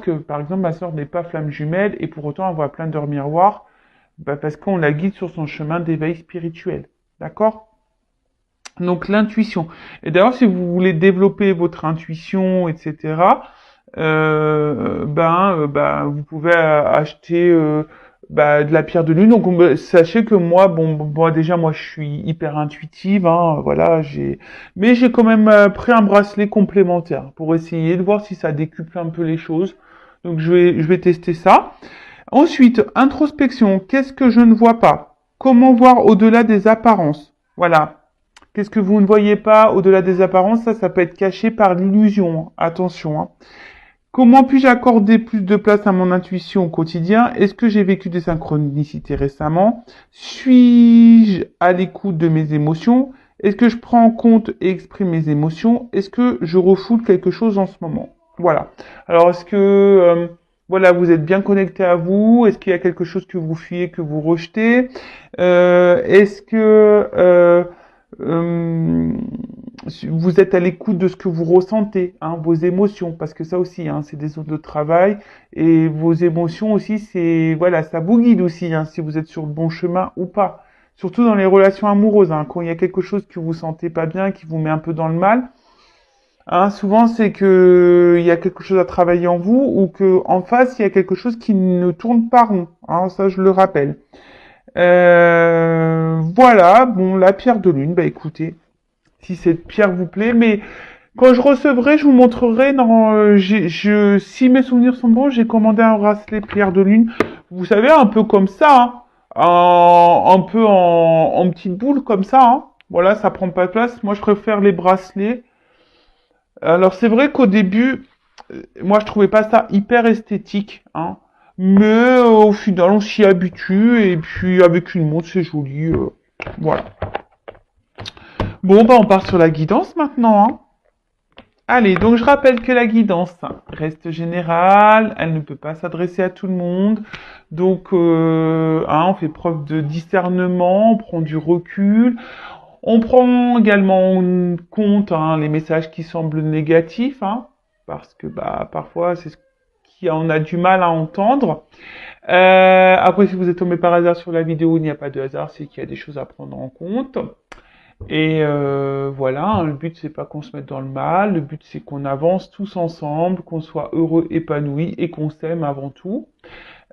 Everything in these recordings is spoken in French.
que, par exemple, ma sœur n'est pas flamme jumelle et pour autant elle voit plein d'heures miroirs, parce qu'on la guide sur son chemin d'éveil spirituel. D'accord? Donc l'intuition. Et d'ailleurs, si vous voulez développer votre intuition, etc., vous pouvez acheter de la pierre de lune. Donc sachez que moi, déjà moi je suis hyper intuitive, hein, voilà, mais j'ai quand même pris un bracelet complémentaire pour essayer de voir si ça décuple un peu les choses. Donc je vais tester ça. Ensuite, introspection. Qu'est-ce que je ne vois pas? Comment voir au-delà des apparences? Voilà. Qu'est-ce que vous ne voyez pas au-delà des apparences? Ça peut être caché par l'illusion. Attention, hein. Comment puis-je accorder plus de place à mon intuition au quotidien? Est-ce que j'ai vécu des synchronicités récemment? Suis-je à l'écoute de mes émotions? Est-ce que je prends en compte et exprime mes émotions? Est-ce que je refoule quelque chose en ce moment? Voilà. Alors, est-ce que vous êtes bien connecté à vous? Est-ce qu'il y a quelque chose que vous fuyez, que vous rejetez? Est-ce que euh, vous êtes à l'écoute de ce que vous ressentez, hein, vos émotions, parce que ça aussi, hein, c'est des zones de travail, et vos émotions aussi, ça vous guide aussi, hein, si vous êtes sur le bon chemin ou pas. Surtout dans les relations amoureuses, hein, quand il y a quelque chose que vous sentez pas bien, qui vous met un peu dans le mal, hein, souvent c'est que il y a quelque chose à travailler en vous, ou que en face il y a quelque chose qui ne tourne pas rond, hein, ça je le rappelle. Voilà, bon, la pierre de lune, écoutez, si cette pierre vous plaît, mais quand je recevrai, je vous montrerai. Si mes souvenirs sont bons, j'ai commandé un bracelet pierre de lune. Vous savez, un peu comme ça, hein, un peu en petite boule comme ça. Hein. Voilà, ça prend pas de place. Moi, je préfère les bracelets. Alors, c'est vrai qu'au début, moi, je trouvais pas ça hyper esthétique, hein. Mais au final, on s'y habitue et puis avec une montre, c'est joli. Voilà. Bon, on part sur la guidance maintenant, hein. Allez, donc je rappelle que la guidance reste générale, elle ne peut pas s'adresser à tout le monde. Donc, on fait preuve de discernement, on prend du recul. On prend également en compte les messages qui semblent négatifs, hein, parce que parfois c'est ce qu'on a du mal à entendre. Après, si vous êtes tombé par hasard sur la vidéo, il n'y a pas de hasard, c'est qu'il y a des choses à prendre en compte. Et voilà, hein, le but c'est pas qu'on se mette dans le mal, le but c'est qu'on avance tous ensemble, qu'on soit heureux, épanoui et qu'on s'aime avant tout.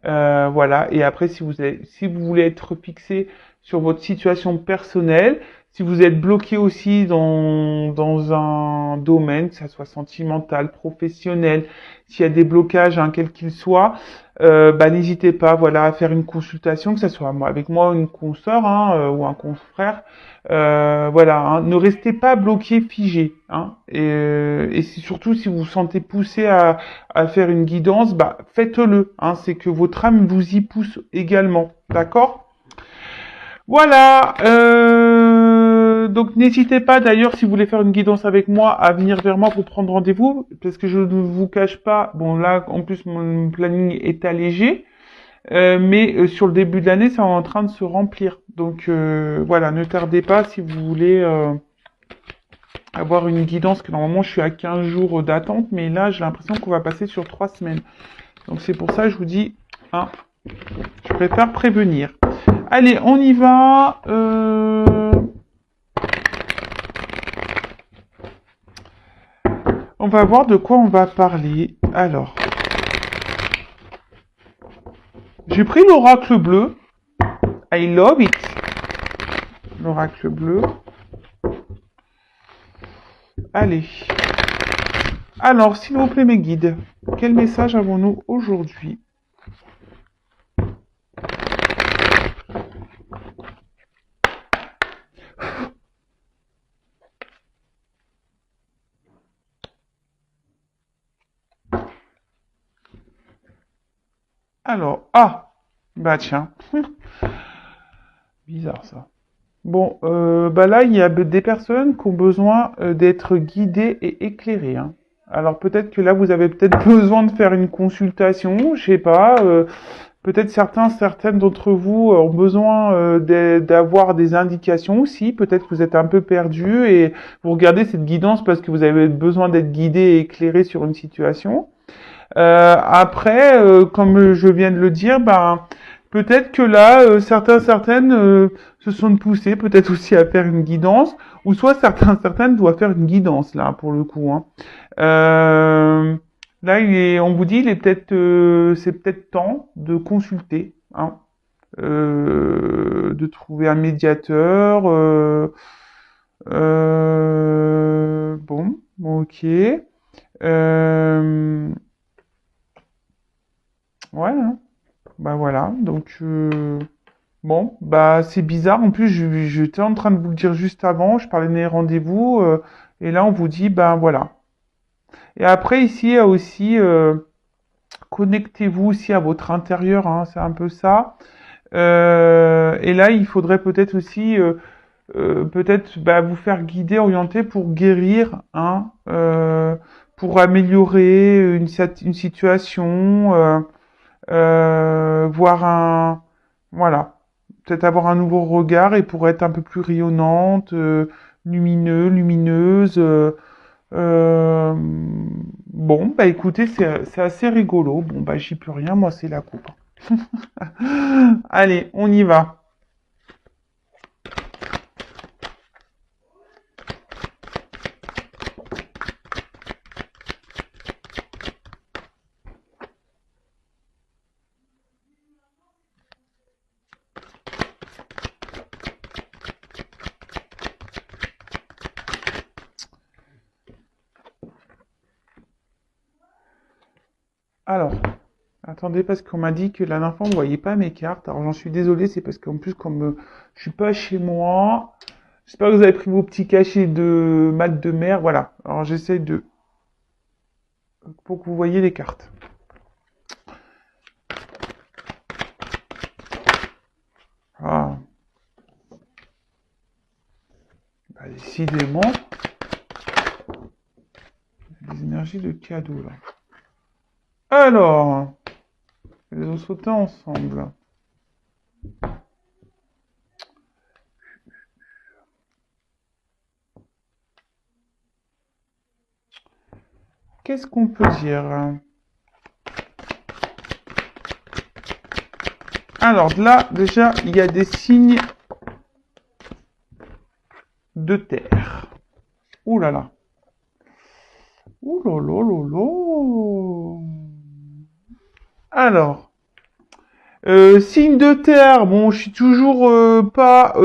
Voilà, et après si vous voulez être fixé sur votre situation personnelle, si vous êtes bloqué aussi dans un domaine, que ça soit sentimental, professionnel, s'il y a des blocages, hein, quels qu'ils soient, n'hésitez pas, voilà, à faire une consultation, que ce soit avec moi une consoeur, hein, ou un confrère. Voilà, hein, ne restez pas bloqué, figé, hein, et surtout si vous vous sentez poussé à faire une guidance, faites-le, hein, c'est que votre âme vous y pousse également, d'accord? Voilà, donc n'hésitez pas d'ailleurs si vous voulez faire une guidance avec moi à venir vers moi pour prendre rendez-vous, parce que je ne vous cache pas, bon là en plus mon planning est allégé, mais sur le début de l'année c'est en train de se remplir, donc voilà, ne tardez pas si vous voulez avoir une guidance, que normalement je suis à 15 jours d'attente, mais là j'ai l'impression qu'on va passer sur 3 semaines, donc c'est pour ça que je vous dis, hein, je préfère prévenir. Allez, on y va. On va voir de quoi on va parler. Alors, j'ai pris l'oracle bleu. I love it. L'oracle bleu. Allez. Alors, s'il vous plaît, mes guides, quel message avons-nous aujourd'hui ? Alors, tiens. Bizarre ça. Bon, là, il y a des personnes qui ont besoin d'être guidées et éclairées, hein. Alors peut-être que là, vous avez peut-être besoin de faire une consultation, je sais pas. Peut-être certaines d'entre vous ont besoin d'avoir des indications aussi. Peut-être que vous êtes un peu perdu et vous regardez cette guidance parce que vous avez besoin d'être guidé et éclairé sur une situation. Après, comme je viens de le dire, ben peut-être que là, certaines se sont poussées peut-être aussi à faire une guidance, ou soit certaines doivent faire une guidance là pour le coup. Hein. Euh, Là, on vous dit, c'est peut-être temps de consulter, hein, de trouver un médiateur. Bon, ok. Euh, ouais, hein. Bah voilà. Donc bon, bah c'est bizarre. En plus, j'étais en train de vous le dire juste avant. Je parlais des rendez-vous et là on vous dit, ben voilà. Et après ici, il y a aussi connectez-vous aussi à votre intérieur. Hein, c'est un peu ça. Et là, il faudrait peut-être aussi peut-être bah, vous faire guider, orienter pour guérir, hein, pour améliorer une situation, voir un, voilà, peut-être avoir un nouveau regard et pour être un peu plus rayonnante, lumineuse. Bon, bah écoutez, c'est assez rigolo. Bon, bah j'y peux rien, moi c'est la coupe. Allez, on y va. Alors, attendez, parce qu'on m'a dit que la dernière fois, on ne voyait pas mes cartes. Alors, j'en suis désolé, c'est parce qu'en plus, comme je suis pas chez moi, j'espère que vous avez pris vos petits cachets de mat de mer. Voilà. Alors, j'essaie de... pour que vous voyez les cartes. Ah, bah, décidément, des énergies de cadeau, là. Alors, ils ont sauté ensemble. Qu'est-ce qu'on peut dire? Alors, là, déjà, il y a des signes de terre. Ouh là là. Ouh là là là là. Alors, signe de terre, bon, je suis toujours pas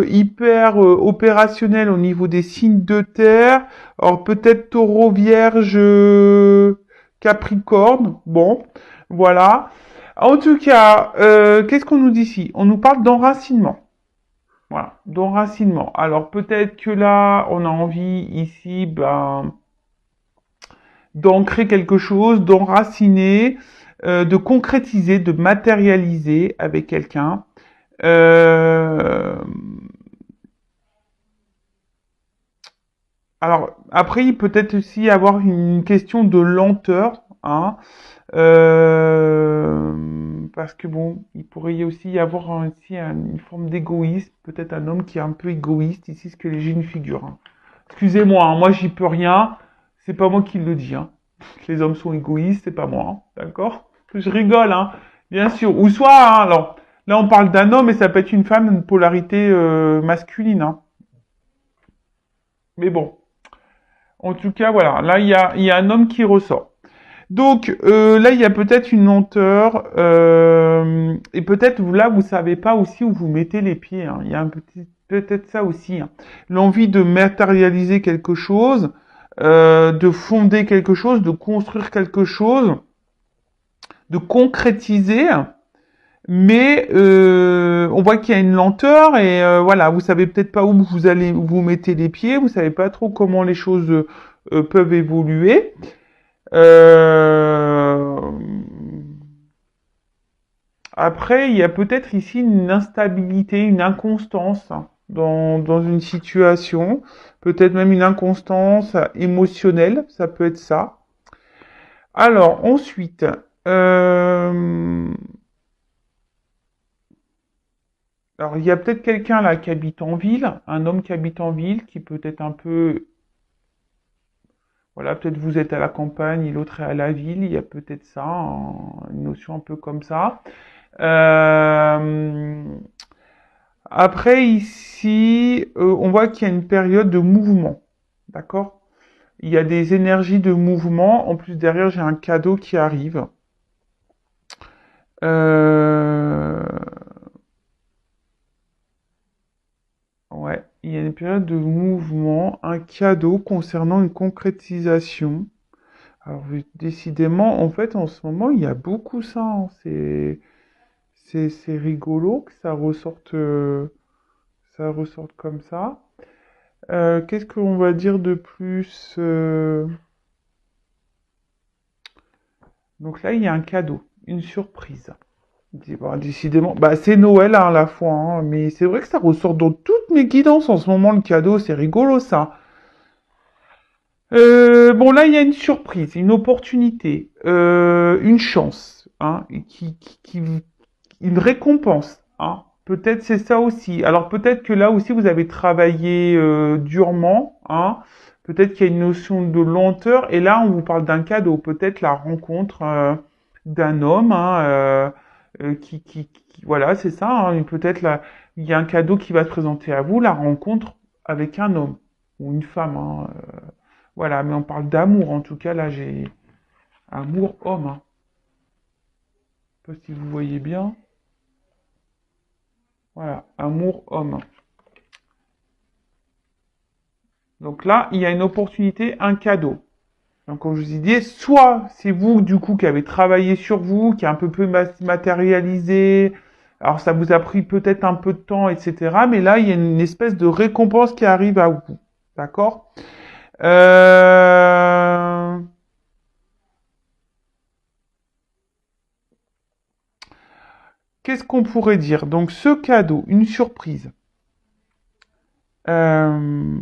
hyper opérationnel au niveau des signes de terre. Alors peut-être Taureau, Vierge, Capricorne. Bon, voilà. En tout cas, qu'est-ce qu'on nous dit ici? On nous parle d'enracinement. Voilà, d'enracinement. Alors peut-être que là, on a envie ici, ben, d'ancrer quelque chose, d'enraciner, de concrétiser, de matérialiser avec quelqu'un. Euh, alors après, il peut être aussi y avoir une question de lenteur, hein, parce que bon, il pourrait aussi y avoir aussi une forme d'égoïsme, peut-être un homme qui est un peu égoïste ici, ce que j'ai une figure. Hein. Excusez-moi, hein, moi j'y peux rien, c'est pas moi qui le dis. Hein. Les hommes sont égoïstes, c'est pas moi, hein, d'accord? Je rigole, hein, bien sûr. Ou soit, hein, alors, là on parle d'un homme et ça peut être une femme, une polarité masculine, hein. Mais bon, en tout cas, voilà, là il y a un homme qui ressort. Donc là il y a peut-être une lenteur et peut-être là vous savez pas aussi où vous mettez les pieds. Hein. Il y a un petit peut-être ça aussi. Hein. L'envie de matérialiser quelque chose, de fonder quelque chose, de construire quelque chose, de concrétiser, mais on voit qu'il y a une lenteur et voilà, vous savez peut-être pas où vous allez où vous mettez les pieds, vous savez pas trop comment les choses peuvent évoluer. Euh, Après, il y a peut-être ici une instabilité, une inconstance dans une situation, peut-être même une inconstance émotionnelle, ça peut être ça. Alors, ensuite, euh, alors il y a peut-être quelqu'un là qui habite en ville, un homme qui habite en ville, qui peut être un peu, Voilà, peut-être vous êtes à la campagne et l'autre est à la ville, il y a peut-être ça, une notion un peu comme ça. Euh, Après, ici, on voit qu'il y a une période de mouvement. D'accord? Il y a des énergies de mouvement. En plus, derrière, j'ai un cadeau qui arrive. Euh, Ouais, il y a une période de mouvement, un cadeau concernant une concrétisation. Alors, oui, décidément, en fait, en ce moment, il y a beaucoup ça, hein. C'est rigolo que ça ressorte comme ça. Qu'est-ce qu'on va dire de plus? Donc là, il y a un cadeau, une surprise. Bon, décidément, bah, c'est Noël hein, à la fois, hein, mais c'est vrai que ça ressort dans toutes mes guidances en ce moment, le cadeau, c'est rigolo ça. Bon, là, il y a une surprise, une opportunité, une chance, hein, une récompense, hein. Peut-être c'est ça aussi. Alors peut-être que là aussi vous avez travaillé durement, hein. Peut-être qu'il y a une notion de lenteur. Et là, on vous parle d'un cadeau, peut-être la rencontre d'un homme, hein, voilà, c'est ça. Hein. Peut-être là, il y a un cadeau qui va se présenter à vous, la rencontre avec un homme ou une femme. Hein. Voilà, mais on parle d'amour. En tout cas, là, j'ai amour homme. Hein. Je sais pas si vous voyez bien. Voilà, amour homme. Donc là, il y a une opportunité, un cadeau. Donc, comme je vous ai dit, soit c'est vous, du coup, qui avez travaillé sur vous, qui a un peu matérialisé. Alors, ça vous a pris peut-être un peu de temps, etc. Mais là, il y a une espèce de récompense qui arrive à vous. D'accord? euh... Qu'est-ce qu'on pourrait dire? Donc, ce cadeau, une surprise. Euh...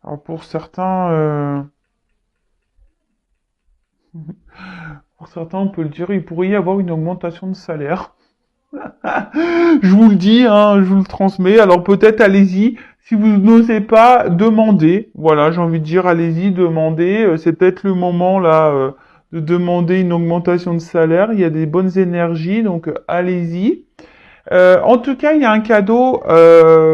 Alors, pour certains, on peut le dire, il pourrait y avoir une augmentation de salaire. Je vous le dis, hein, je vous le transmets. Alors peut-être allez-y. Si vous n'osez pas, demandez. Voilà, j'ai envie de dire, allez-y, demandez. C'est peut-être le moment là de demander une augmentation de salaire. Il y a des bonnes énergies, donc allez-y. En tout cas, il y a un cadeau.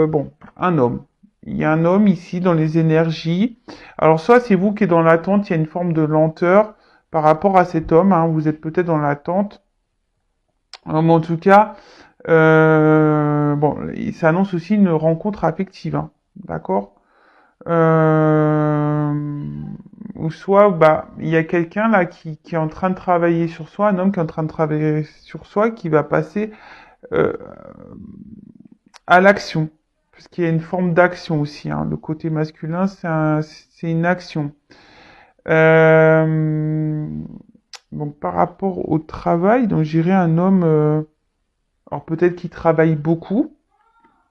Bon, un homme. Il y a un homme ici dans les énergies. Alors soit c'est vous qui êtes dans l'attente, il y a une forme de lenteur par rapport à cet homme. Hein, vous êtes peut-être dans l'attente. Mais en tout cas, bon, ça annonce aussi une rencontre affective, hein, d'accord? Euh, ou soit, bah, il y a quelqu'un là qui est en train de travailler sur soi, un homme qui est en train de travailler sur soi, qui va passer euh, à l'action, parce qu'il y a une forme d'action aussi, hein. Le côté masculin, c'est une action. Euh, donc par rapport au travail, donc j'irais un homme. Alors peut-être qu'il travaille beaucoup,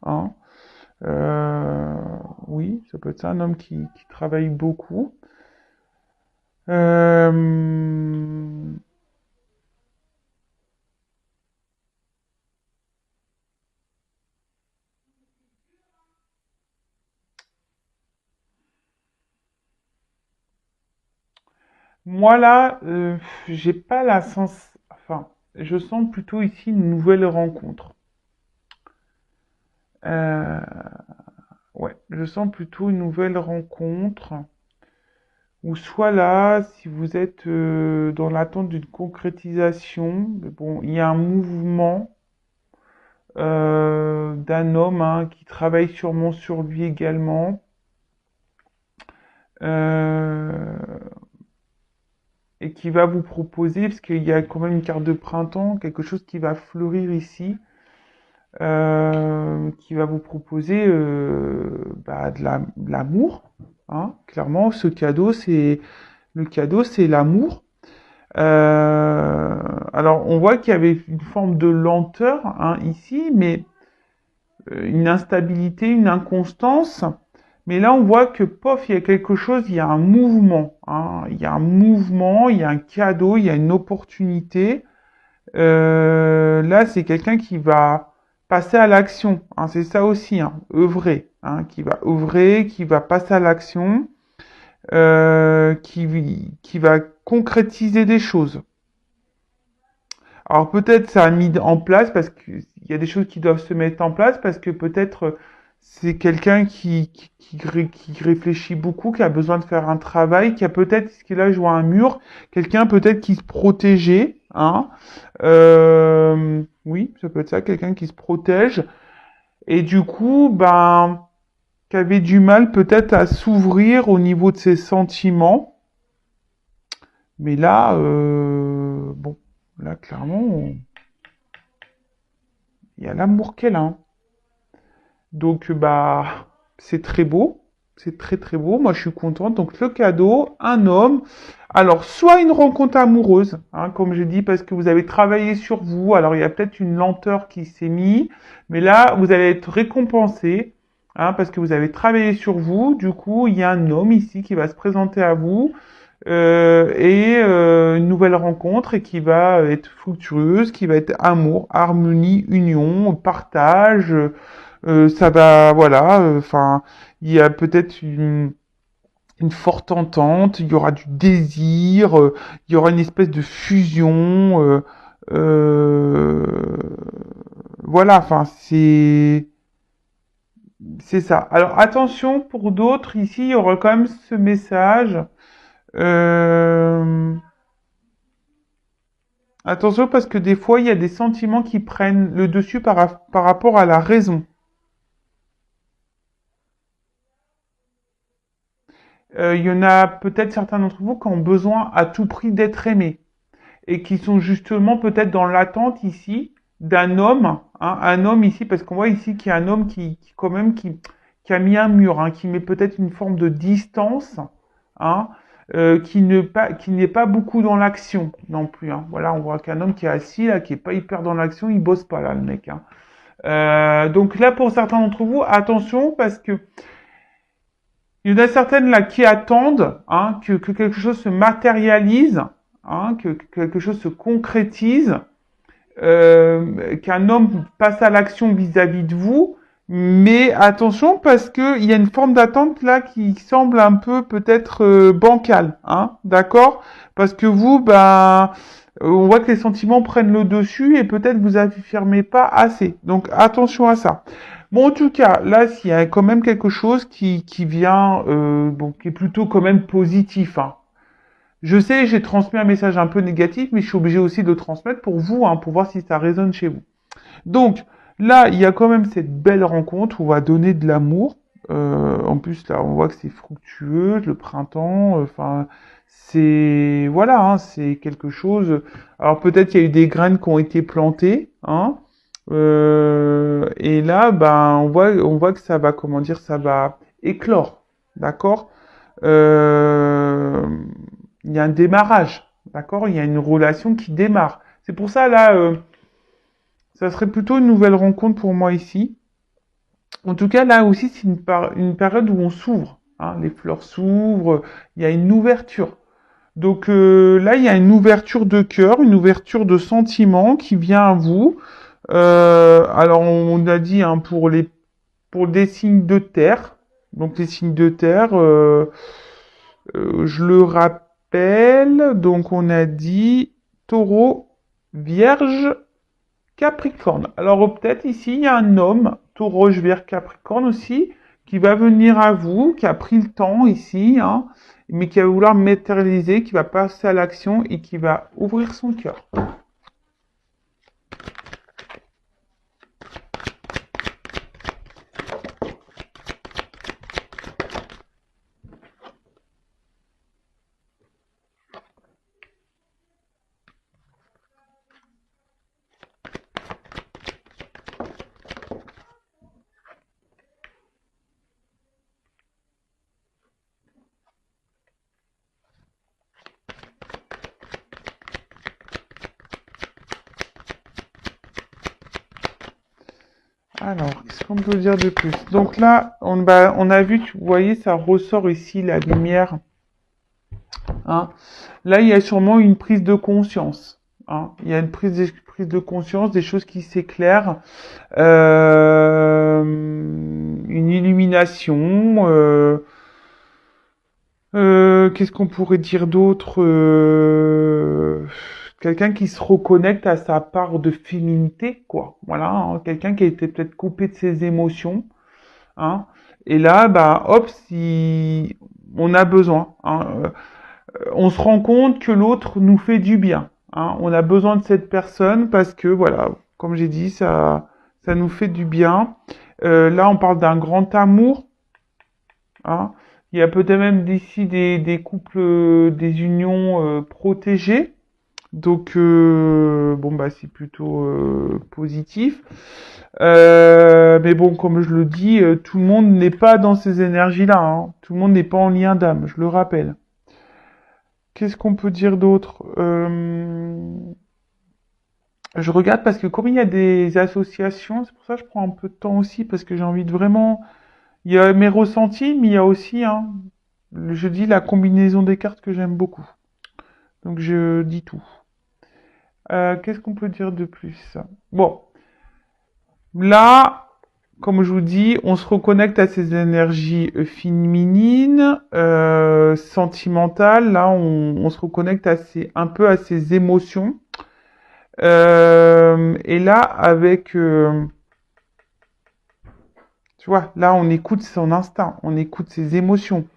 hein. Euh, oui, ça peut être ça, un homme qui travaille beaucoup. Euh, Moi là, j'ai pas la sens, enfin, je sens plutôt ici une nouvelle rencontre. Euh, ouais, je sens plutôt une nouvelle rencontre. Ou soit là, si vous êtes dans l'attente d'une concrétisation, mais bon, il y a un mouvement d'un homme hein, qui travaille sûrement sur lui également. euh, et qui va vous proposer, parce qu'il y a quand même une carte de printemps, quelque chose qui va fleurir ici, qui va vous proposer bah, de l'amour. Hein. Clairement, le cadeau, c'est l'amour. Alors, on voit qu'il y avait une forme de lenteur hein, ici, mais une instabilité, une inconstance. Mais là, on voit que, pof, il y a quelque chose, il y a un mouvement. Hein. Il y a un mouvement, il y a un cadeau, il y a une opportunité. Là, c'est quelqu'un qui va passer à l'action. Hein. C'est ça aussi, hein, œuvrer. Hein, qui va œuvrer, qui va passer à l'action. qui va concrétiser des choses. Alors peut-être ça a mis en place parce qu'il y a des choses qui doivent se mettre en place parce que peut-être c'est quelqu'un qui réfléchit beaucoup, qui a besoin de faire un travail, qui a peut-être, ce qu'il a, je vois un mur, quelqu'un peut-être qui se protégeait, hein. Oui, ça peut être ça, quelqu'un qui se protège et du coup, ben, qui avait du mal peut-être à s'ouvrir au niveau de ses sentiments. Mais là, bon, là clairement, il y a l'amour qu'elle a, hein. Donc, bah, c'est très beau. C'est très très beau. Moi, je suis contente. Donc, le cadeau, un homme. Alors, soit une rencontre amoureuse, hein, comme je dis, parce que vous avez travaillé sur vous. Alors, il y a peut-être une lenteur qui s'est mise. Mais là, vous allez être récompensé, hein, parce que vous avez travaillé sur vous. Du coup, il y a un homme ici qui va se présenter à vous. Une nouvelle rencontre et qui va être fructueuse, qui va être amour, harmonie, union, partage. Ça va, voilà, enfin, il y a peut-être une forte entente, il y aura du désir, il y aura une espèce de fusion, euh, voilà, enfin, c'est ça. Alors attention, pour d'autres, ici, il y aura quand même ce message. Euh, Attention parce que des fois, il y a des sentiments qui prennent le dessus par rapport à la raison. Il y en a peut-être certains d'entre vous qui ont besoin à tout prix d'être aimés et qui sont justement peut-être dans l'attente ici d'un homme, hein, un homme ici, parce qu'on voit ici qu'il y a un homme qui quand même qui a mis un mur, hein, qui met peut-être une forme de distance, hein, qui n'est pas beaucoup dans l'action non plus, hein. Voilà, on voit qu'un homme qui est assis là, qui est pas hyper dans l'action, il bosse pas là, le mec, hein. Donc là, pour certains d'entre vous, attention parce que il y en a certaines là qui attendent, hein, que quelque chose se matérialise, hein, que quelque chose se concrétise, qu'un homme passe à l'action vis-à-vis de vous. Mais attention parce que il y a une forme d'attente là qui semble un peu peut-être bancale, hein, d'accord? Parce que vous, ben, on voit que les sentiments prennent le dessus et peut-être vous affirmez pas assez. Donc attention à ça. Bon, en tout cas, là, s'il y a quand même quelque chose qui vient, bon, qui est plutôt quand même positif, hein. Je sais, j'ai transmis un message un peu négatif, mais je suis obligé aussi de le transmettre pour vous, hein, pour voir si ça résonne chez vous. Donc, là, il y a quand même cette belle rencontre où on va donner de l'amour. En plus, là, on voit que c'est fructueux, le printemps, enfin, c'est, voilà, hein, c'est quelque chose. Alors, peut-être il y a eu des graines qui ont été plantées, hein, et là, ben, on voit que ça va, comment dire, ça va éclore, d'accord? Euh, il y a un démarrage, d'accord? Il y a une relation qui démarre. C'est pour ça, là, ça serait plutôt une nouvelle rencontre pour moi ici. En tout cas, là aussi, c'est une période où on s'ouvre, hein. Les fleurs s'ouvrent, il y a une ouverture. Donc là, il y a une ouverture de cœur, une ouverture de sentiment qui vient à vous. Alors, on a dit, hein, pour des signes de terre. Donc les signes de terre, je le rappelle. Donc on a dit Taureau, Vierge, Capricorne. Alors peut-être ici, il y a un homme, Taureau, Vierge, Capricorne aussi, qui va venir à vous, qui a pris le temps ici, hein, mais qui va vouloir matérialiser, qui va passer à l'action et qui va ouvrir son cœur. Alors, qu'est-ce qu'on peut dire de plus? Donc là, on a vu, vous voyez, ça ressort ici, la lumière, hein. Là, il y a sûrement une prise de conscience, hein. Il y a une prise de conscience, des choses qui s'éclairent, une illumination, Qu'est-ce qu'on pourrait dire d'autre? Quelqu'un qui se reconnecte à sa part de féminité, quoi. Voilà, hein. Quelqu'un qui a été peut-être coupé de ses émotions, hein. Et là, bah, hop, si on a besoin, hein, on se rend compte que l'autre nous fait du bien, hein. On a besoin de cette personne parce que, voilà, comme j'ai dit, ça nous fait du bien. Là, on parle d'un grand amour, hein. Il y a peut-être même d'ici des couples, des unions protégées. Donc, bon, bah, c'est plutôt positif. Mais bon, comme je le dis, tout le monde n'est pas dans ces énergies-là, hein. Tout le monde n'est pas en lien d'âme, je le rappelle. Qu'est-ce qu'on peut dire d'autre? Je regarde parce que comme il y a des associations, c'est pour ça que je prends un peu de temps aussi, parce que j'ai envie de vraiment... Il y a mes ressentis, mais il y a aussi, hein, je dis la combinaison des cartes que j'aime beaucoup. Donc je dis tout. Qu'est-ce qu'on peut dire de plus? Bon, là, comme je vous dis, on se reconnecte à ces énergies féminines, sentimentales. Là, on se reconnecte un peu à ces émotions. Et là, tu vois, là, on écoute son instinct, on écoute ses émotions.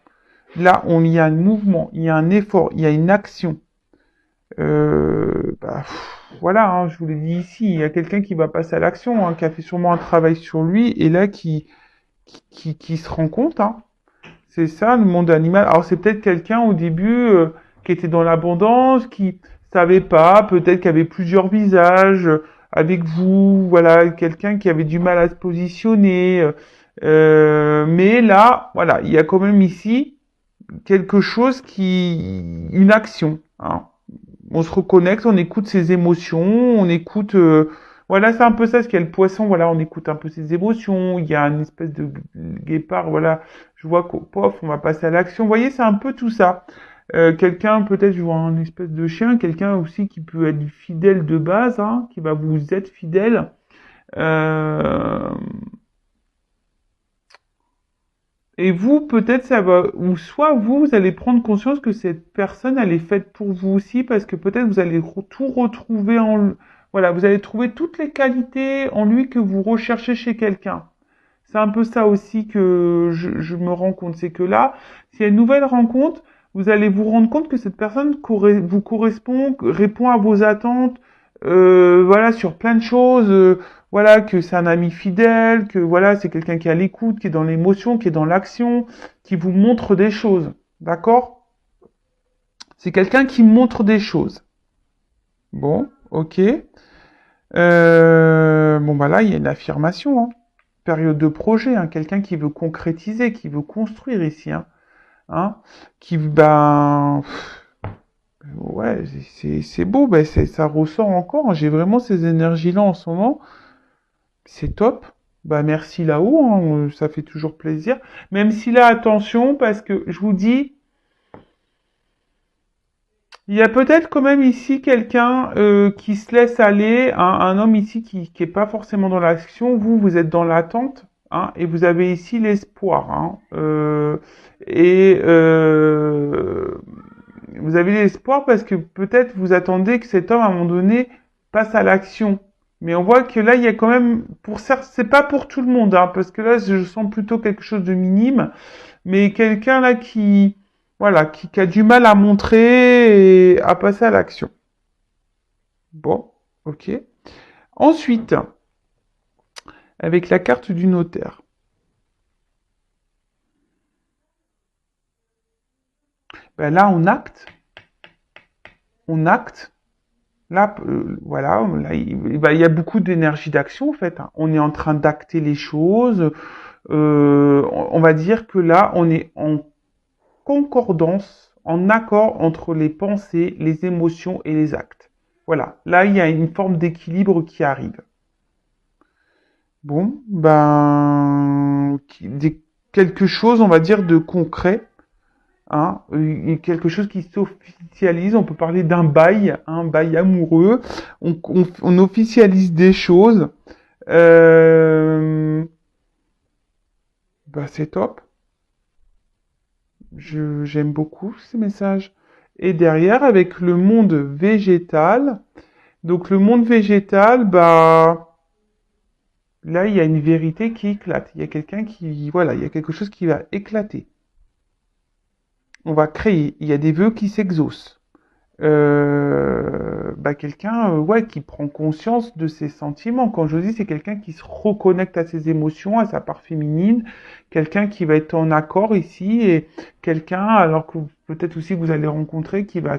Là, il y a un mouvement, il y a un effort, il y a une action. Voilà, hein, je vous l'ai dit ici, il y a quelqu'un qui va passer à l'action, hein, qui a fait sûrement un travail sur lui, et là, qui se rend compte, hein. C'est ça, le monde animal. Alors, c'est peut-être quelqu'un au début qui était dans l'abondance, qui savait pas, peut-être qu'il avait plusieurs visages avec vous, voilà, quelqu'un qui avait du mal à se positionner. Mais là, voilà, il y a quand même ici quelque chose une action, hein. On se reconnecte, on écoute ses émotions, on écoute, voilà, c'est un peu ça, ce qu'il y a le poisson, voilà, on écoute un peu ses émotions, il y a une espèce de guépard, voilà, je vois qu'au pof, on va passer à l'action, vous voyez, c'est un peu tout ça. Quelqu'un, peut-être, je vois un espèce de chien, quelqu'un aussi qui peut être fidèle de base, hein, qui va vous être fidèle. Euh, Et vous, peut-être ça va, ou soit vous, vous allez prendre conscience que cette personne, elle est faite pour vous aussi, parce que peut-être vous allez tout retrouver voilà, vous allez trouver toutes les qualités en lui que vous recherchez chez quelqu'un. C'est un peu ça aussi que je me rends compte, c'est que là, s'il y a une nouvelle rencontre, vous allez vous rendre compte que cette personne vous correspond, répond à vos attentes, voilà, sur plein de choses, voilà, que c'est un ami fidèle, que voilà, c'est quelqu'un qui est à l'écoute, qui est dans l'émotion, qui est dans l'action, qui vous montre des choses, d'accord? C'est quelqu'un qui montre des choses. Bon, ok. Bon, bah là, il y a une affirmation, hein. Période de projet, hein. Quelqu'un qui veut concrétiser, qui veut construire ici, hein. Hein, ouais, c'est beau, ben ça ressort encore, hein. J'ai vraiment ces énergies-là en ce moment. C'est top. Bah merci là-haut, hein, ça fait toujours plaisir. Même si là, attention, parce que je vous dis, il y a peut-être quand même ici quelqu'un qui se laisse aller, un homme ici qui est pas forcément dans l'action. Vous êtes dans l'attente, hein, et vous avez ici l'espoir, hein, et vous avez l'espoir parce que peut-être vous attendez que cet homme à un moment donné passe à l'action. Mais on voit que là, il y a quand même, pour certains, c'est pas pour tout le monde, hein, parce que là, je sens plutôt quelque chose de minime, mais quelqu'un là voilà, qui a du mal à montrer et à passer à l'action. Bon, ok. Ensuite, avec la carte du notaire. Ben là, on acte. Là, voilà, là, il y a beaucoup d'énergie d'action en fait, hein. On est en train d'acter les choses. On va dire que là, on est en concordance, en accord entre les pensées, les émotions et les actes. Voilà, là, il y a une forme d'équilibre qui arrive. Bon, quelque chose, on va dire, de concret, hein, quelque chose qui s'officialise. On peut parler d'un bail, un bail amoureux. On officialise des choses. C'est top. J'aime beaucoup ces messages. Et derrière, avec le monde végétal, donc le monde végétal, bah, là, il y a une vérité qui éclate. Il y a quelqu'un qui, voilà, il y a quelque chose qui va éclater. On va créer. Il y a des vœux qui s'exaucent. Bah quelqu'un ouais qui prend conscience de ses sentiments. Quand je dis c'est quelqu'un qui se reconnecte à ses émotions, à sa part féminine, quelqu'un qui va être en accord ici et quelqu'un alors que peut-être aussi que vous allez rencontrer qui va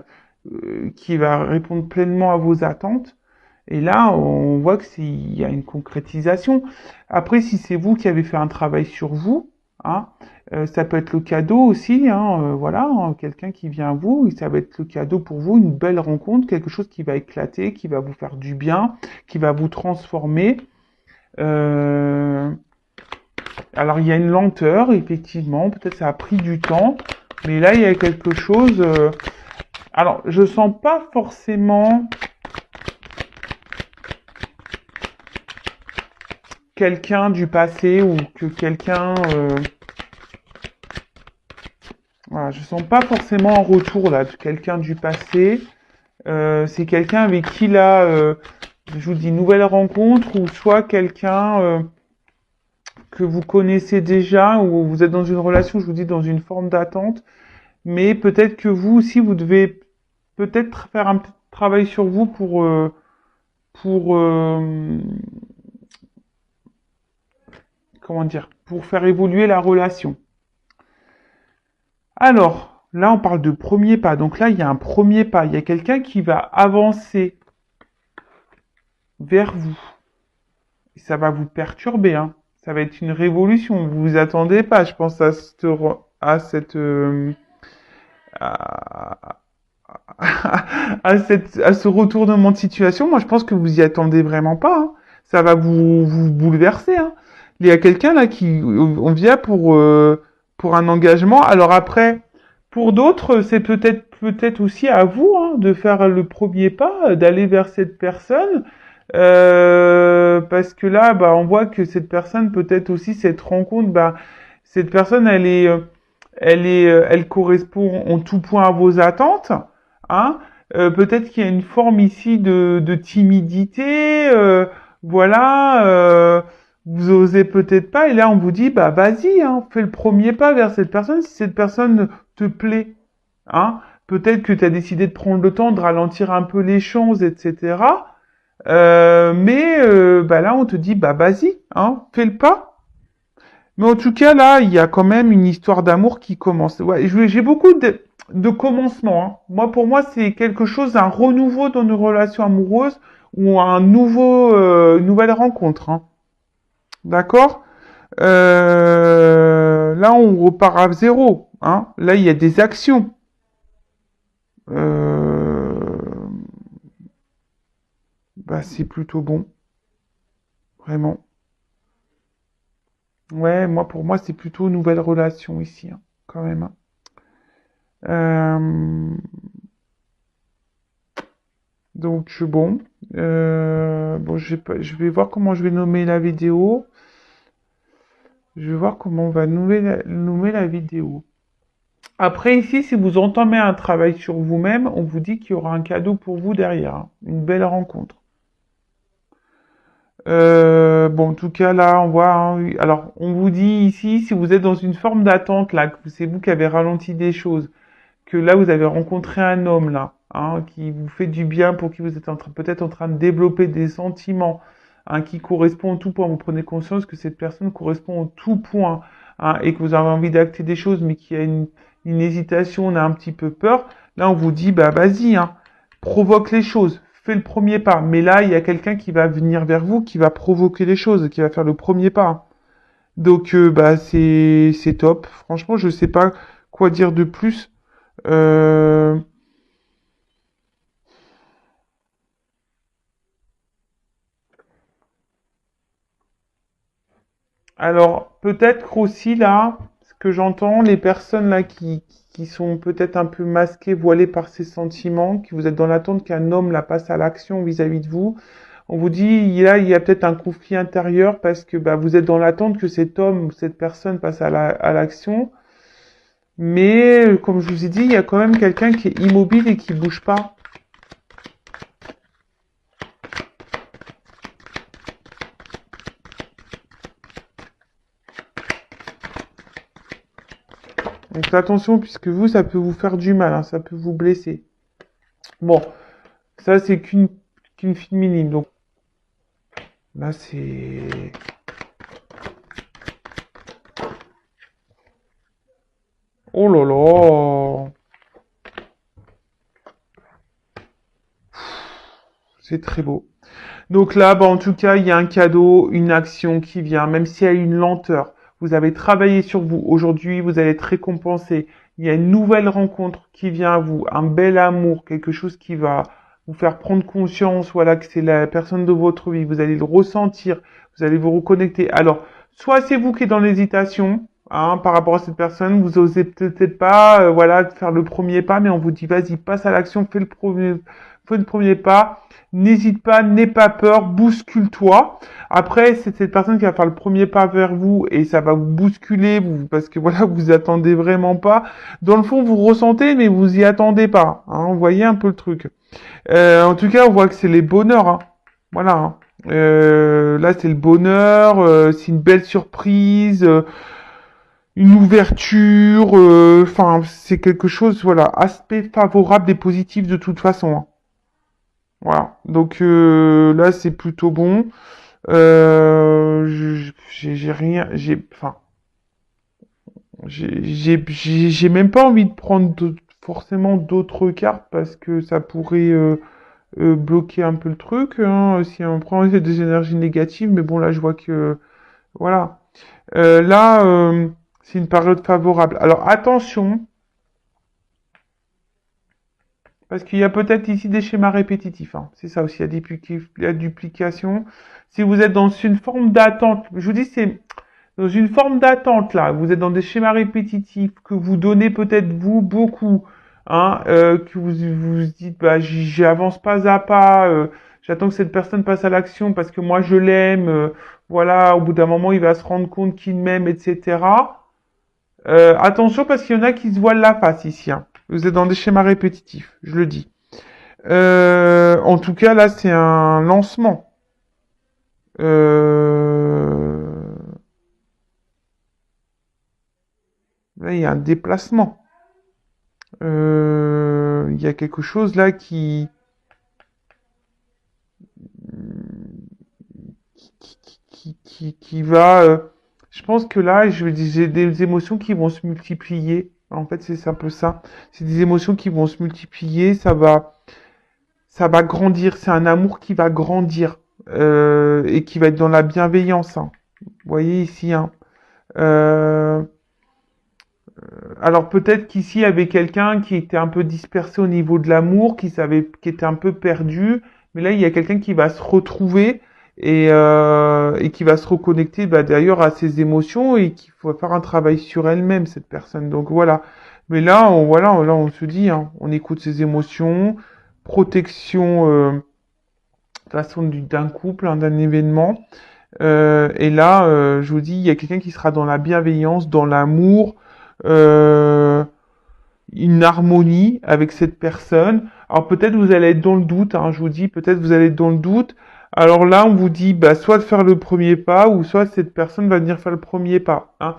répondre pleinement à vos attentes. Et là, on voit que il y a une concrétisation. Après, si c'est vous qui avez fait un travail sur vous, hein, ça peut être le cadeau aussi, hein, voilà, hein, quelqu'un qui vient à vous, et ça va être le cadeau pour vous, une belle rencontre, quelque chose qui va éclater, qui va vous faire du bien, qui va vous transformer. Euh, alors il y a une lenteur, effectivement, peut-être ça a pris du temps, mais là il y a quelque chose. Alors je sens pas forcément quelqu'un du passé ou que quelqu'un. Voilà, je sens pas forcément un retour là de quelqu'un du passé. C'est quelqu'un avec qui là, je vous dis nouvelle rencontre ou soit quelqu'un que vous connaissez déjà ou vous êtes dans une relation, je vous dis dans une forme d'attente. Mais peut-être que vous aussi vous devez peut-être faire un petit travail sur vous pour comment dire, pour faire évoluer la relation. Alors, là, on parle de premier pas. Donc là, il y a un premier pas. Il y a quelqu'un qui va avancer vers vous. Et ça va vous perturber, hein. Ça va être une révolution. Vous vous attendez pas, je pense, à, à ce retournement de situation. Moi, je pense que vous y attendez vraiment pas, hein. Ça va vous bouleverser, hein. Il y a quelqu'un là qui, on vient pour un engagement. Alors après, pour d'autres, c'est peut-être aussi à vous hein, de faire le premier pas, d'aller vers cette personne, parce que là, bah, on voit que cette personne, peut-être aussi cette rencontre, bah, cette personne, elle correspond en tout point à vos attentes, hein. Peut-être qu'il y a une forme ici de timidité, voilà. Vous osez peut-être pas, et là on vous dit, bah vas-y, hein, fais le premier pas vers cette personne, si cette personne te plaît, hein. Peut-être que tu as décidé de prendre le temps de ralentir un peu les choses, etc. Mais bah là on te dit, bah vas-y, hein, fais le pas. Mais en tout cas, là, il y a quand même une histoire d'amour qui commence. Ouais, j'ai beaucoup de commencements, hein. Moi, pour moi, c'est quelque chose, un renouveau dans une relation amoureuse ou un nouvelle rencontre, hein. D'accord? Là, on repart à zéro, hein. Là, il y a des actions. Euh, Bah, c'est plutôt bon, vraiment. Ouais, moi, pour moi, c'est plutôt une nouvelle relation ici, hein, quand même, hein. Euh, Donc bon, bon, je vais voir comment je vais nommer la vidéo. Je vais voir comment on va nommer la vidéo. Après ici, si vous entamez un travail sur vous-même, on vous dit qu'il y aura un cadeau pour vous derrière, hein, une belle rencontre. Bon, en tout cas là, on voit. Hein, oui. Alors, on vous dit ici, si vous êtes dans une forme d'attente là, que c'est vous qui avez ralenti des choses, que là vous avez rencontré un homme là, hein, qui vous fait du bien, pour qui vous êtes peut-être en train de développer des sentiments, hein, qui correspond en tout point. Vous prenez conscience que cette personne correspond en tout point, hein, et que vous avez envie d'acter des choses, mais qu'il y a une hésitation, on a un petit peu peur. Là, on vous dit, bah vas-y, hein, provoque les choses, fais le premier pas. Mais là, il y a quelqu'un qui va venir vers vous, qui va provoquer les choses, qui va faire le premier pas. Donc, bah c'est top. Franchement, je sais pas quoi dire de plus. Euh, alors, peut-être aussi là, ce que j'entends, les personnes là qui sont peut-être un peu masquées, voilées par ces sentiments, qui vous êtes dans l'attente qu'un homme la passe à l'action vis-à-vis de vous, on vous dit, là, il y a peut-être un conflit intérieur parce que bah, vous êtes dans l'attente que cet homme ou cette personne passe à l'action. Mais, comme je vous ai dit, il y a quand même quelqu'un qui est immobile et qui bouge pas. Donc faites attention, puisque vous, ça peut vous faire du mal, hein, ça peut vous blesser. Bon, ça c'est qu'une fille minime. Donc là, c'est... Oh là là! C'est très beau. Donc là, bah, en tout cas, il y a un cadeau, une action qui vient, même s'il y a une lenteur. Vous avez travaillé sur vous. Aujourd'hui, vous allez être récompensé. Il y a une nouvelle rencontre qui vient à vous, un bel amour, quelque chose qui va vous faire prendre conscience, voilà, que c'est la personne de votre vie. Vous allez le ressentir, vous allez vous reconnecter. Alors, soit c'est vous qui êtes dans l'hésitation, hein, par rapport à cette personne, vous osez peut-être pas, voilà, faire le premier pas, mais on vous dit, vas-y, passe à l'action, fais le premier pas. N'hésite pas, n'aie pas peur, bouscule-toi. Après, c'est cette personne qui va faire le premier pas vers vous et ça va vous bousculer parce que voilà, vous attendez vraiment pas. Dans le fond, vous ressentez, mais vous y attendez pas. Hein, vous voyez un peu le truc. En tout cas, on voit que c'est les bonheurs. Hein. Voilà. Hein. Là, c'est le bonheur. C'est une belle surprise. Une ouverture. Enfin, c'est quelque chose. Voilà, aspect favorable et positif de toute façon. Hein. Voilà. Donc là, c'est plutôt bon. J'ai rien, enfin, j'ai même pas envie de prendre forcément d'autres cartes parce que ça pourrait bloquer un peu le truc, hein, si on prend des énergies négatives. Mais bon, là, je vois que, voilà. Là, c'est une période favorable. Alors attention, parce qu'il y a peut-être ici des schémas répétitifs. Hein. C'est ça aussi, il y a duplication. Si vous êtes dans une forme d'attente, je vous dis, c'est dans une forme d'attente là. Vous êtes dans des schémas répétitifs que vous donnez peut-être vous beaucoup, hein, que vous dites, bah, j'avance pas à pas. J'attends que cette personne passe à l'action parce que moi je l'aime. Voilà, au bout d'un moment, il va se rendre compte qu'il m'aime, etc. Attention parce qu'il y en a qui se voilent la face ici. Hein. Vous êtes dans des schémas répétitifs, je le dis. En tout cas, là, c'est un lancement. Là, il y a un déplacement. Il y a quelque chose là qui va... je pense que là, j'ai des émotions qui vont se multiplier. En fait, c'est un peu ça. C'est des émotions qui vont se multiplier. Ça va grandir. C'est un amour qui va grandir et qui va être dans la bienveillance. Hein. Vous voyez ici. Hein. Euh, alors peut-être qu'ici il y avait quelqu'un qui était un peu dispersé au niveau de l'amour, qui était un peu perdu. Mais là, il y a quelqu'un qui va se retrouver et qui va se reconnecter bah, d'ailleurs à ses émotions et qu'il faut faire un travail sur elle-même, cette personne. Donc voilà. Mais là, là, on se dit, hein, on écoute ses émotions, protection façon d'un couple, hein, d'un événement. Et là, je vous dis, il y a quelqu'un qui sera dans la bienveillance, dans l'amour, euh, une harmonie avec cette personne. Alors peut-être vous allez être dans le doute, hein, je vous dis, peut-être vous allez être dans le doute. Alors là, on vous dit, bah, soit de faire le premier pas, ou soit cette personne va venir faire le premier pas. Hein.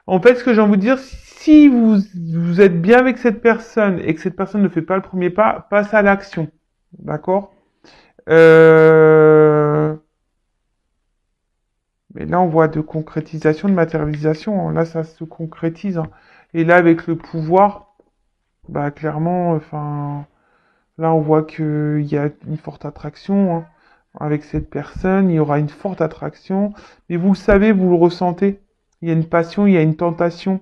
En fait, ce que j'ai envie de dire, si vous êtes bien avec cette personne et que cette personne ne fait pas le premier pas, passe à l'action. D'accord Mais là, on voit de concrétisation, de matérialisation. Hein. Là, ça se concrétise. Hein. Et là, avec le pouvoir, bah clairement, enfin, là, on voit qu'il y a une forte attraction. Hein. Avec cette personne, il y aura une forte attraction. Mais vous le savez, vous le ressentez. Il y a une passion, il y a une tentation.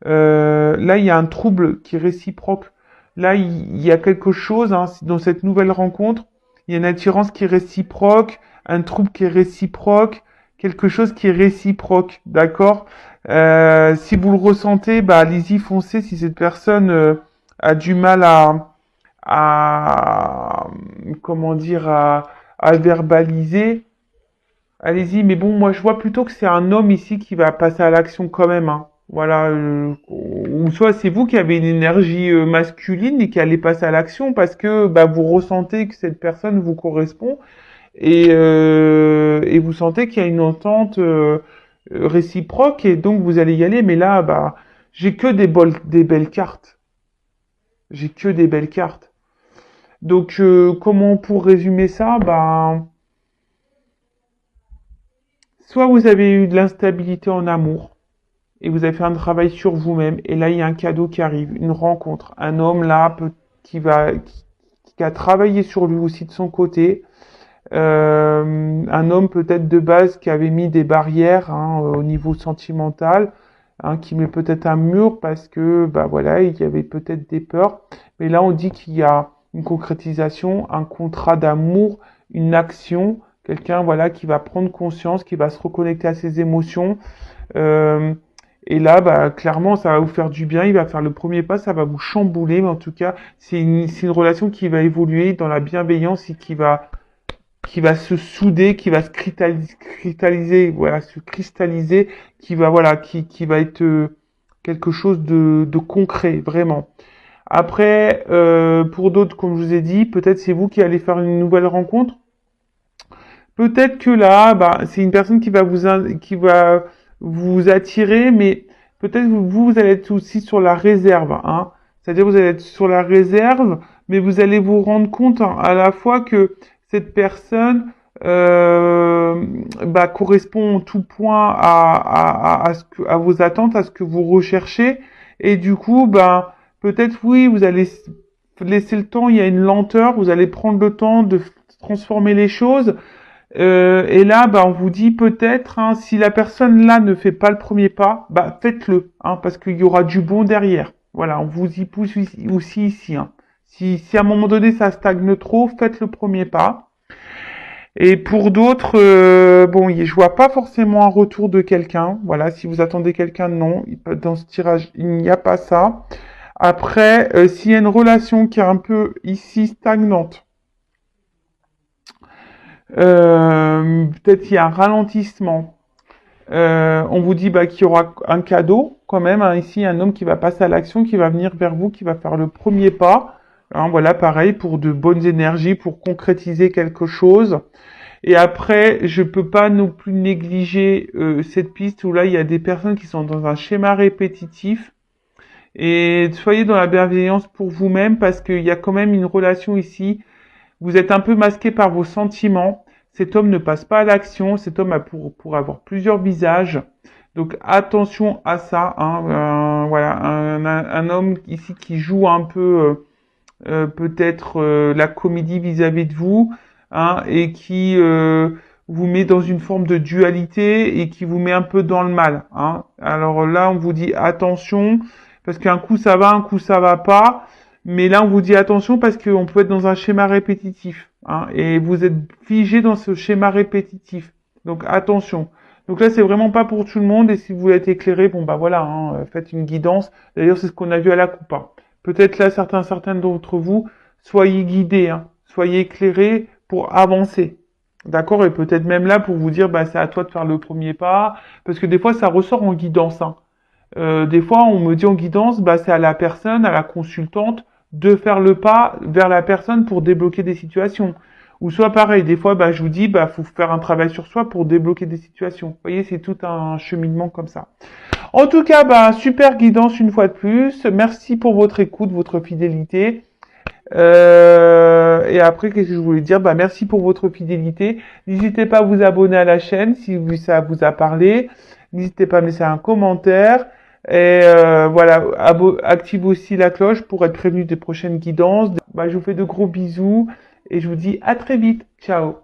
Là, il y a un trouble qui est réciproque. Là, il y a quelque chose hein, dans cette nouvelle rencontre. Il y a une attirance qui est réciproque, un trouble qui est réciproque, quelque chose qui est réciproque, d'accord Si vous le ressentez, bah allez-y, foncez. Si cette personne a du mal à comment dire, à verbaliser, allez-y. Mais bon, moi je vois plutôt que c'est un homme ici qui va passer à l'action quand même. Hein. Voilà, ou ou soit c'est vous qui avez une énergie masculine et qui allez passer à l'action parce que bah, vous ressentez que cette personne vous correspond et vous sentez qu'il y a une entente réciproque et donc vous allez y aller. Mais là, bah, j'ai que des belles cartes. J'ai que des belles cartes. Donc, comment pour résumer ça, bah, soit vous avez eu de l'instabilité en amour et vous avez fait un travail sur vous-même et là il y a un cadeau qui arrive, une rencontre, un homme là qui a travaillé sur lui aussi de son côté, un homme peut-être de base qui avait mis des barrières hein, au niveau sentimental, hein, qui met peut-être un mur parce que bah voilà il y avait peut-être des peurs, mais là on dit qu'il y a une concrétisation, un contrat d'amour, une action. Quelqu'un voilà qui va prendre conscience, qui va se reconnecter à ses émotions. Euh, et là, bah, clairement, ça va vous faire du bien. Il va faire le premier pas, ça va vous chambouler. Mais en tout cas, c'est une relation qui va évoluer dans la bienveillance et qui va se souder, qui va se cristalliser, voilà, se cristalliser, qui va, voilà, qui va être quelque chose de concret, vraiment. Après, pour d'autres, comme je vous ai dit, peut-être c'est vous qui allez faire une nouvelle rencontre. Peut-être que là, bah, c'est une personne qui va vous attirer, mais peut-être vous allez être aussi sur la réserve, hein. C'est-à-dire vous allez être sur la réserve, mais vous allez vous rendre compte hein, à la fois que cette personne bah, correspond en tout point à vos attentes, à ce que vous recherchez, et du coup, bah, peut-être oui, vous allez laisser le temps, il y a une lenteur, vous allez prendre le temps de transformer les choses. Et là, bah, on vous dit peut-être, hein, si la personne là ne fait pas le premier pas, bah faites-le, hein, parce qu'il y aura du bon derrière. Voilà, on vous y pousse aussi ici. Hein. Si à un moment donné ça stagne trop, faites le premier pas. Et pour d'autres, bon, je vois pas forcément un retour de quelqu'un. Voilà, si vous attendez quelqu'un, non, dans ce tirage, il n'y a pas ça. Après, s'il y a une relation qui est un peu ici stagnante, peut-être il y a un ralentissement. On vous dit bah, qu'il y aura un cadeau quand même. Hein, ici, un homme qui va passer à l'action, qui va venir vers vous, qui va faire le premier pas. Hein, voilà, pareil, pour de bonnes énergies, pour concrétiser quelque chose. Et après, je peux pas non plus négliger cette piste où là, il y a des personnes qui sont dans un schéma répétitif. Et soyez dans la bienveillance pour vous-même parce qu'il y a quand même une relation ici. Vous êtes un peu masqué par vos sentiments. Cet homme ne passe pas à l'action. Cet homme a pour avoir plusieurs visages. Donc attention à ça. Hein. Voilà, un homme ici qui joue un peu peut-être la comédie vis-à-vis de vous, hein, et qui vous met dans une forme de dualité et qui vous met un peu dans le mal. Hein. Alors là, on vous dit attention parce qu'un coup ça va, un coup ça va pas. Mais là, on vous dit attention parce qu'on peut être dans un schéma répétitif. Hein, et vous êtes figé dans ce schéma répétitif. Donc attention. Donc là, c'est vraiment pas pour tout le monde. Et si vous voulez être éclairé, bon bah voilà, hein, faites une guidance. D'ailleurs, c'est ce qu'on a vu à la coupa. Peut-être là, certaines d'entre vous, soyez guidés, hein, soyez éclairés pour avancer. D'accord? Et peut-être même là pour vous dire, bah c'est à toi de faire le premier pas. Parce que des fois, ça ressort en guidance. Hein. Des fois, on me dit en guidance, bah c'est à la personne, à la consultante, de faire le pas vers la personne pour débloquer des situations. Ou soit pareil, des fois, bah, je vous dis, bah, faut faire un travail sur soi pour débloquer des situations. Vous voyez, c'est tout un cheminement comme ça. En tout cas, bah, super guidance une fois de plus. Merci pour votre écoute, votre fidélité. Et après, qu'est-ce que je voulais dire? Bah, merci pour votre fidélité. N'hésitez pas à vous abonner à la chaîne si ça vous a parlé. N'hésitez pas à me laisser un commentaire. Et voilà, active aussi la cloche pour être prévenu des prochaines guidances. Bah, je vous fais de gros bisous et je vous dis à très vite. Ciao.